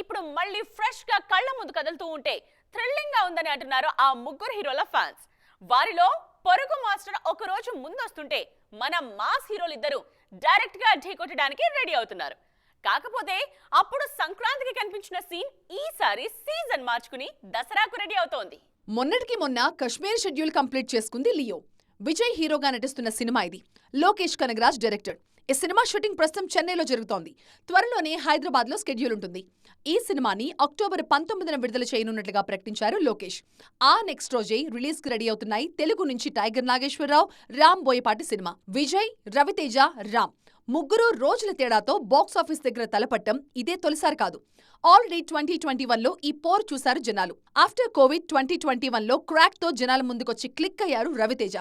ఇప్పుడు మళ్ళీ ఫ్రెష్ గా కళ్ళ ముందు కదులుతూ ఉంటే థ్రిల్లింగ్ గా ఉందని అంటున్నారు ఆ ముగ్గురు హీరోల ఫ్యాన్స్. వారిలో పొరుగు మాస్టర్ ఒక రోజు ముందొస్తుంటే మన మాస్ హీరోలు ఇద్దరు డైరెక్ట్ గా ఢీకొట్టడానికి రెడీ అవుతున్నారు. కాకపోతే అప్పుడు సంక్రాంతికి కనిపించిన సీన్ ఈసారి సీజన్ మార్చుకుని దసరాకు రెడీ అవుతోంది. మొన్నటికి మొన్న కశ్మీర్ షెడ్యూల్ కంప్లీట్ చేసుకుంది లియో. విజయ్ హీరోగా నటిస్తున్న సినిమా ఇది. లోకేష్ కనగరాజ్ డైరెక్టర్. ఈ సినిమా షూటింగ్ ప్రస్తుతం చెన్నైలో జరుగుతోంది. త్వరలోనే హైదరాబాద్ లో స్కెడ్యూల్ ఉంటుంది. ఈ సినిమాని అక్టోబర్ 19న విడుదల చేయనున్నట్లుగా ప్రకటించారు లోకేష్. ఆ నెక్స్ట్ రోజే రిలీజ్ కి రెడీ అవుతున్నాయి తెలుగు నుంచి టైగర్ నాగేశ్వరరావు, రామ్ బోయపాటి సినిమా. విజయ్, రవితేజ, రామ్ ముగ్గురు రోజుల తేడాతో బాక్సాఫీస్ దగ్గర తలపట్టం ఇదే తొలిసారి కాదు. ఆల్రెడీ 2021లో ఈ పోర్ చూశారు జనాలు. ఆఫ్టర్ కోవిడ్ 2021లో క్రాక్ తో జనాల ముందుకొచ్చి క్లిక్ అయ్యారు రవితేజ.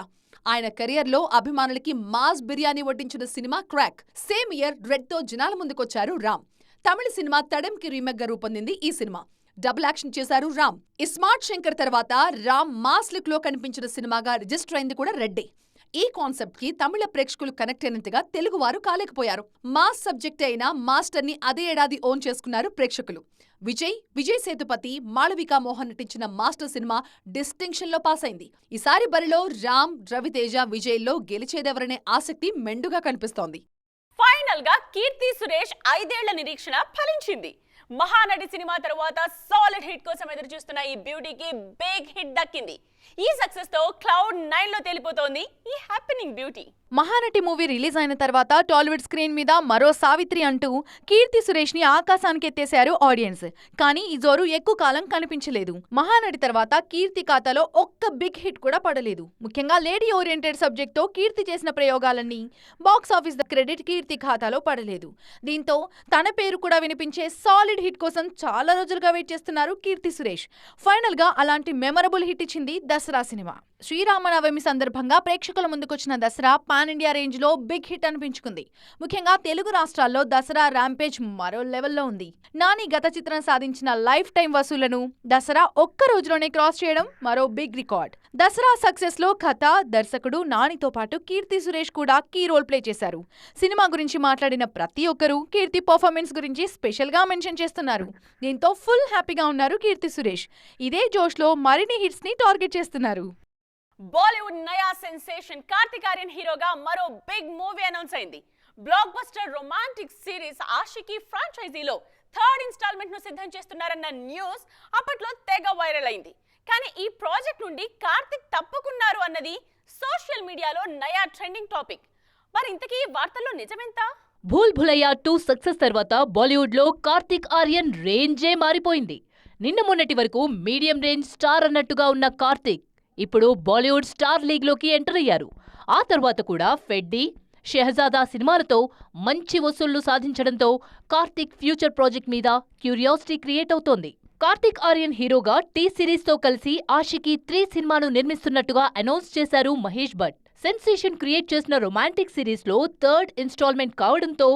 ఆయన కెరియర్లో అభిమానులకి మాస్ బిర్యానీ వడ్డించిన cinema Krack. Same year Red తో జనాల ముందుకొచ్చారు రామ్. తమిళ సినిమా తడంకి రీమేక్ గా రూపొందింది ఈ సినిమా. డబుల్ యాక్షన్ చేశారు రామ్. ఇస్మార్ట్ శంకర్ తర్వాత రామ్ మాస్ లుక్ లో కనిపించిన సినిమాగా రిజిస్టర్ అయింది కూడా రెడ్డే. ఈ కాన్సెప్ట్ కి తమిళ ప్రేక్షకులు కనెక్ట్ అయినంతగా తెలుగువారు కాలేకపోయారు. మాస్ సబ్జెక్ట్ అయిన మాస్టర్ ని అదే ఏడాది ఓన్ చేసుకున్నారు ప్రేక్షకులు. విజయ్ సేతుపతి, మాళవికా మోహన్ నటించిన మాస్టర్ సినిమా డిస్టింక్షన్ లో పాస్ అయింది. ఈసారి బరిలో రామ్, రవితేజ, విజయ్లో గెలిచేదెవరనే ఆసక్తి మెండుగా కనిపిస్తోంది. ఫైనల్ గా కీర్తి సురేష్ 5 ఏళ్ల నిరీక్షణ ఫలించింది. మహానటి సినిమా తర్వాత సాలిడ్ హిట్ కోసం ఎదురు చూస్తున్న ఈ బ్యూటీకి బిగ్ హిట్ దక్కింది. ఈ సక్సెస్ తో క్లౌడ్ 9 లో తేలిపోతోంది ఈ happening beauty. Mahanati movie release అయిన తర్వాత టాలీవుడ్ స్క్రీన్ మీద మరో సావిత్రి అంటూ కీర్తి సురేష్ ని ఆకాశానికి ఎత్తేశారు ఆడియన్స్. కానీ ఈ జోరు ఎక్కువ కాలం కనిపించలేదు. మహానటి తర్వాత కీర్తి ఖాతాలో ఒక్క బిగ్ హిట్ కూడా పడలేదు. ముఖ్యంగా లేడీ ఓరియంటెడ్ సబ్జెక్ట్ తో కీర్తి చేసిన ప్రయోగాలన్నీ బాక్స్ ఆఫీస్ ద క్రెడిట్ కీర్తి ఖాతాలో పడలేదు. దీంతో తన పేరు కూడా వినిపించే సాలిడ్ హిట్ కోసం చాలా రోజులుగా వెయిట్ చేస్తున్నారు కీర్తి సురేష్. ఫైనల్ గా అలాంటి మెమరబుల్ హిట్ ఇచ్చింది దసరా సినిమా. శ్రీరామనవమి సందర్భంగా ప్రేక్షకుల ముందుకొచ్చిన దసరా పాన్ ఇండియా రేంజ్ లో బిగ్ హిట్ అనిపించుకుంది. ముఖ్యంగా తెలుగు రాష్ట్రాల్లో దసరా ర్యాంపేజ్ మరో లెవెల్లో ఉంది. నాని గత చిత్రం సాధించిన లైఫ్ టైం వసూళ్లను దసరా ఒక్క రోజులోనే క్రాస్ చేయడం మరో బిగ్ రికార్డ్. దసరా సక్సెస్ లో కథ, దర్శకుడు నానితో పాటు కీర్తి సురేష్ కూడా కీ రోల్ ప్లే చేశారు. సినిమా గురించి మాట్లాడిన ప్రతి ఒక్కరూ కీర్తి పర్ఫార్మెన్స్ గురించి స్పెషల్ గా మెన్షన్ చేస్తున్నారు. దీంతో ఫుల్ హ్యాపీగా ఉన్నారు కీర్తి సురేష్. ఇదే జోష్ లో మరిన్ని హిట్స్ ని టార్గెట్ చేస్తున్నారు. బాలీవుడ్ నయా సెన్సేషన్ కార్తిక్ ఆర్యన్ హీరోగా మరో బిగ్ మూవీ అనౌన్స్ అయింది. Blockbuster romantic series Aashiqui ఫ్రాంచైజీలో 3rd ఇన్స్టాల్మెంట్ ను సిద్ధం చేస్తున్నారన్న న్యూస్ అప్పట్లో తెగ వైరల్ అయింది. కానీ ఈ ప్రాజెక్ట్ నుండి కార్తిక్ తప్పుకున్నారు అన్నది సోషల్ మీడియాలో నయా ట్రెండింగ్ టాపిక్. మరి ఇంతకీ వార్తల్లో నిజమెంత? భూల్ భులయ్యా 2 సక్సెస్ తర్వాత బాలీవుడ్ లో కార్తిక్ ఆర్యన్ రేంజే మారిపోయింది. నిన్న మొన్నటి వరకు మీడియం రేంజ్ స్టార్ అన్నట్టుగా ఉన్న కార్తిక్ ఇప్పుడు బాలీవుడ్ స్టార్ లీగ్ లోకి ఎంటర్ అయ్యారు. ఆ తర్వాత కూడా ఫెడ్డీ, షెహజాదా సినిమాలతో మంచి వసూళ్లు సాధించడంతో కార్తిక్ ఫ్యూచర్ ప్రాజెక్ట్ మీద క్యూరియాసిటీ క్రియేట్ అవుతోంది. కార్తిక్ ఆర్యన్ హీరోగా టీ సిరీస్ తో కలిసి ఆషికీ 3 సినిమాను నిర్మిస్తున్నట్టుగా అనౌన్స్ చేశారు మహేష్ భట్. సెన్సేషన్ క్రియేట్ చేసిన రొమాంటిక్ సిరీస్ లో 3rd ఇన్స్టాల్మెంట్ కావడంతో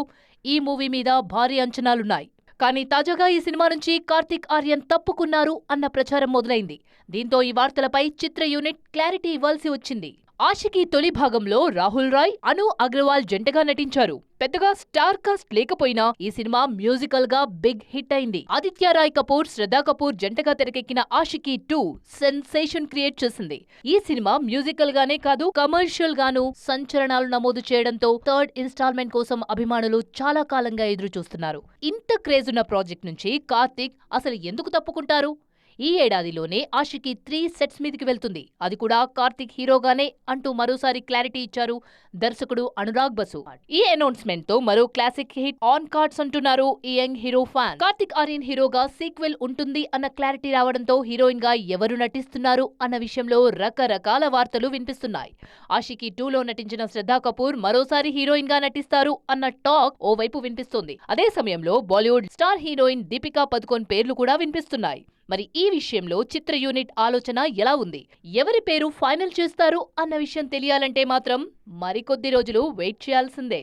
ఈ మూవీ మీద భారీ అంచనాలున్నాయి. కానీ తాజాగా ఈ సినిమా నుంచి కార్తిక్ ఆర్యన్ తప్పుకున్నారు అన్న ప్రచారం మొదలైంది. దీంతో ఈ వార్తలపై చిత్ర యూనిట్ క్లారిటీ ఇవ్వాల్సి వచ్చింది. ఆషికీ తొలి భాగంలో రాహుల్ రాయ్, అను అగ్రవాల్ జంటగా నటించారు. పెద్దగా స్టార్ కాస్ట్ లేకపోయినా ఈ సినిమా మ్యూజికల్ గా బిగ్ హిట్ అయింది. ఆదిత్య రాయ్ కపూర్, శ్రద్ధా కపూర్ జంటగా తెరకెక్కిన ఆషికీ 2 సెన్సేషన్ క్రియేట్ చేసింది. ఈ సినిమా మ్యూజికల్ గానే కాదు కమర్షియల్ గాను సంచలనాలు నమోదు చేయడంతో 3rd ఇన్స్టాల్మెంట్ కోసం అభిమానులు చాలా కాలంగా ఎదురు చూస్తున్నారు. ఇంత క్రేజ్ ఉన్న ప్రాజెక్ట్ నుంచి కార్తిక్ అసలు ఎందుకు తప్పుకుంటారు? ఈ ఏడాదిలోనే ఆషికీ 3 సెట్స్ మీదికి వెళ్తుంది. అది కూడా కార్తిక్ హీరోగానే అంటూ మరోసారి క్లారిటీ ఇచ్చారు దర్శకుడు అనురాగ్ బసు. ఈ అనౌన్స్మెంట్ తో మరో క్లాసిక్ హిట్ ఆన్ కార్డ్స్ అంటున్నారు ఈ young hero fan. Karthik Aaryan హీరోగా సీక్వెల్ ఉంటుంది అన్న క్లారిటీ రావడంతో హీరోయిన్ గా ఎవరు నటిస్తున్నారు అన్న విషయంలో రకరకాల వార్తలు వినిపిస్తున్నాయి. ఆషికీ 2లో నటించిన శ్రద్ధా కపూర్ మరోసారి హీరోయిన్ గా నటిస్తారు అన్న టాక్ ఓవైపు వినిపిస్తోంది. అదే సమయంలో బాలీవుడ్ స్టార్ హీరోయిన్ దీపికా పదుకోన్ పేర్లు కూడా వినిపిస్తున్నాయి. మరి ఈ విషయంలో చిత్ర యూనిట్ ఆలోచన ఎలా ఉంది? ఎవరి పేరు ఫైనల్ చేస్తారు అన్న విషయం తెలియాలంటే మాత్రం మరికొద్ది రోజులు వెయిట్ చేయాల్సిందే.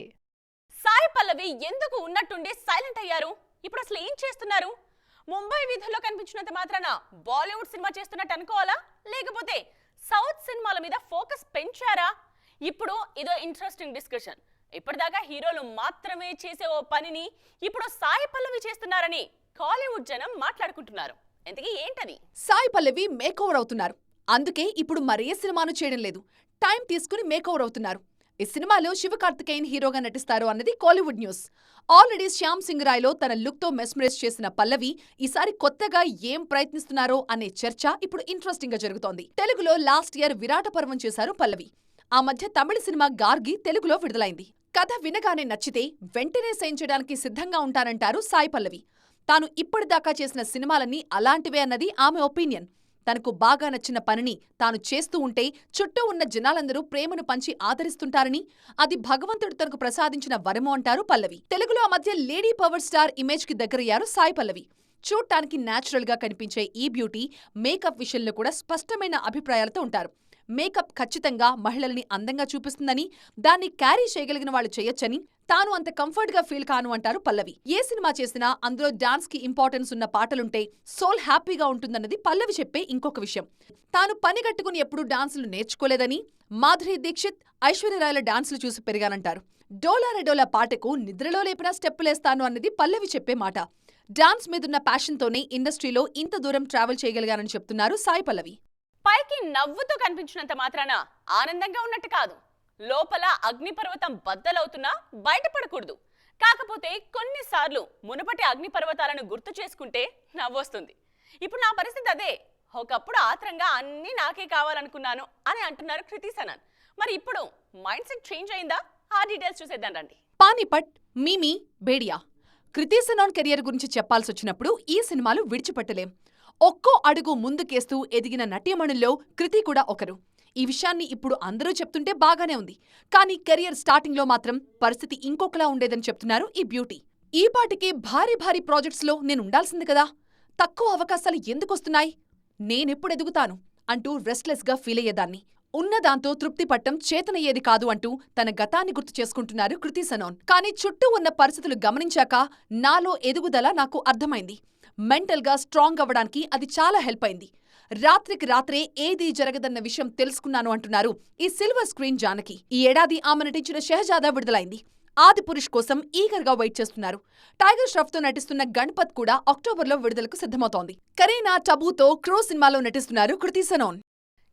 సాయి పల్లవి ఎందుకు ఉన్నట్టుండి సైలెంట్ అయ్యారు? ఇప్పుడు అసలు ఏం చేస్తున్నారు? ముంబై వీధుల్లో కనిపించినంత మాత్రాన బాలీవుడ్ సినిమా చేస్తున్నట్టు అనుకోవాలా? లేకపోతే సౌత్ సినిమాల మీద ఫోకస్ పెంచారా? ఇప్పుడు ఇదో ఇంట్రెస్టింగ్ డిస్కషన్. ఇప్పటిదాకా హీరోలు మాత్రమే చేసే ఓ పనిని ఇప్పుడు సాయి పల్లవి చేస్తున్నారని కాలీవుడ్ జనం మాట్లాడుకుంటున్నారు. ఇంతకీ ఏంటది? సాయి పల్లవి మేకోవర్ అవుతున్నారు. అందుకే ఇప్పుడు మరే సినిమాను చేయడం లేదు. టైం తీసుకుని మేకోవర్ అవుతున్నారు. ఈ సినిమాలో శివకార్తికేయన్ హీరోగా నటిస్తారు అన్నది కోలీవుడ్ న్యూస్. ఆల్రెడీ శ్యామ్ సింగ్ రాయ్లో తన లుక్తో మెస్మరైజ్ చేసిన పల్లవి ఈసారి కొత్తగా ఏం ప్రయత్నిస్తున్నారో అనే చర్చ ఇప్పుడు ఇంట్రెస్టింగ్ గా జరుగుతోంది. తెలుగులో లాస్ట్ ఇయర్ విరాట పర్వం చేశారు పల్లవి. ఆ మధ్య తమిళ సినిమా గార్గి తెలుగులో విడుదలైంది. కథ వినగానే నచ్చితే వెంటనే సైన్ చేయడానికి సిద్ధంగా ఉంటారంటారు సాయి పల్లవి. తాను ఇప్పటిదాకా చేసిన సినిమాలన్నీ అలాంటివే అన్నది ఆమె ఒపీనియన్. తనకు బాగా నచ్చిన పనిని తాను చేస్తూ ఉంటే చుట్టూ ఉన్న జనాలందరూ ప్రేమను పంచి ఆదరిస్తుంటారని, అది భగవంతుడు తనకు ప్రసాదించిన వరము అంటారు పల్లవి. తెలుగులో ఆ మధ్య లేడీ పవర్ స్టార్ ఇమేజ్ కి దగ్గరయ్యారు సాయి పల్లవి. చూడ్డానికి న్యాచురల్ గా కనిపించే ఈ బ్యూటీ మేకప్ విషయంలో కూడా స్పష్టమైన అభిప్రాయాలతో ఉంటారు. మేకప్ ఖచ్చితంగా మహిళల్ని అందంగా చూపిస్తుందని, దాన్ని క్యారీ చేయగలిగిన వాళ్ళు చేయొచ్చని, తాను అంత కంఫర్ట్ గా ఫీల్ కాను అంటారు పల్లవి. ఏ సినిమా చేసినా అందులో డాన్స్ కి ఇంపార్టెన్స్ ఉన్న పాటలుంటే సోల్ హ్యాపీగా ఉంటుందన్నది పల్లవి చెప్పే ఇంకొక విషయం. తాను పని కట్టుకుని ఎప్పుడూ డాన్సులు నేర్చుకోలేదని, మాధురి దీక్షిత్, ఐశ్వర్యరాయ్ల డాన్సులు చూసి పెరిగానంటారు. డోలా రెడోలా పాటకు నిద్రలో లేపినా స్టెప్పులేస్తాను అన్నది పల్లవి చెప్పే మాట. డాన్స్ మీదున్న ప్యాషన్తోనే ఇండస్ట్రీలో ఇంత దూరం ట్రావెల్ చేయగలిగానని చెప్తున్నారు సాయి పల్లవి. పైకి నవ్వుతూ కనిపించినంత మాత్రాన ఆనందంగా ఉన్నట్టు కాదు. లోపల అగ్నిపర్వతం బద్దలవుతున్నా బయటపడకూడదు. కాకపోతే కొన్నిసార్లు మునుపటి అగ్నిపర్వతాలను గుర్తు చేసుకుంటే నవ్వొస్తుంది. ఇప్పుడు నా పరిస్థితి అదే. ఒకప్పుడు ఆత్రంగా అన్నీ నాకే కావాలనుకున్నాను అని అంటున్నారు కృతి సనన్. మరి ఇప్పుడు మైండ్ సెట్ చేంజ్ అయిందా? ఆ డీటెయిల్స్ చూసేద్దాం రండి. పానీపట్, మిమి, బేడియా. కృతి సనన్ కెరియర్ గురించి చెప్పాల్సొచ్చినప్పుడు ఈ సినిమాలు విడిచిపెట్టలేం. ఒక్కో అడుగు ముందుకేస్తూ ఎదిగిన నటీమణుల్లో కృతి కూడా ఒకరు. ఈ విషయాన్ని ఇప్పుడు అందరూ చెప్తుంటే బాగానే ఉంది. కానీ కెరియర్ స్టార్టింగ్లో మాత్రం పరిస్థితి ఇంకొకలా ఉండేదని చెప్తున్నారు ఈ బ్యూటీ. ఈ పాటికి భారీ భారీ ప్రాజెక్ట్స్లో నేనుండాల్సింది కదా, తక్కువ అవకాశాలు ఎందుకొస్తున్నాయి, నేనెప్పుడు ఎదుగుతాను అంటూ రెస్ట్లెస్గా ఫీల్ అయ్యేదాన్ని. ఉన్నదాంతో తృప్తి పట్టం చేతనయ్యేది కాదు అంటూ తన గతాన్ని గుర్తు చేసుకుంటున్నారు కృతి సనన్. కానీ చుట్టూ ఉన్న పరిస్థితులు గమనించాక నాలో ఎదుగుదల నాకు అర్థమైంది. మెంటల్గా స్ట్రాంగ్ అవ్వడానికి అది చాలా హెల్ప్ అయింది. రాత్రికి రాత్రే ఏదీ జరగదన్న విషయం తెలుసుకున్నాను అంటున్నారు ఈ సిల్వర్ స్క్రీన్ జానకి. ఈ ఏడాది ఆమె నటించిన షెహజాదా విడుదలైంది. ఆదిపురుష్ కోసం ఈగర్గా వెయిట్ చేస్తున్నారు. టైగర్ ష్రాఫ్తో నటిస్తున్న గణపత్ కూడా అక్టోబర్లో విడుదలకు సిద్ధమవుతోంది. కరీనా టబూతో క్రో సినిమాలో నటిస్తున్నారు కృతి సనన్.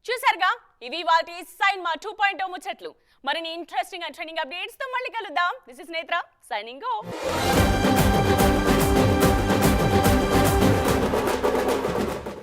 చూసారుగా, ఇవి వాటి సైన్మా 2.0 ముచ్చట్లు. మరిన్ని ఇంట్రెస్టింగ్ అండ్ ట్రెండింగ్ అప్డేట్స్ తో మళ్ళీ కలుద్దాం. దిస్ ఇస్ నేత్ర సైనింగ్ ఆఫ్.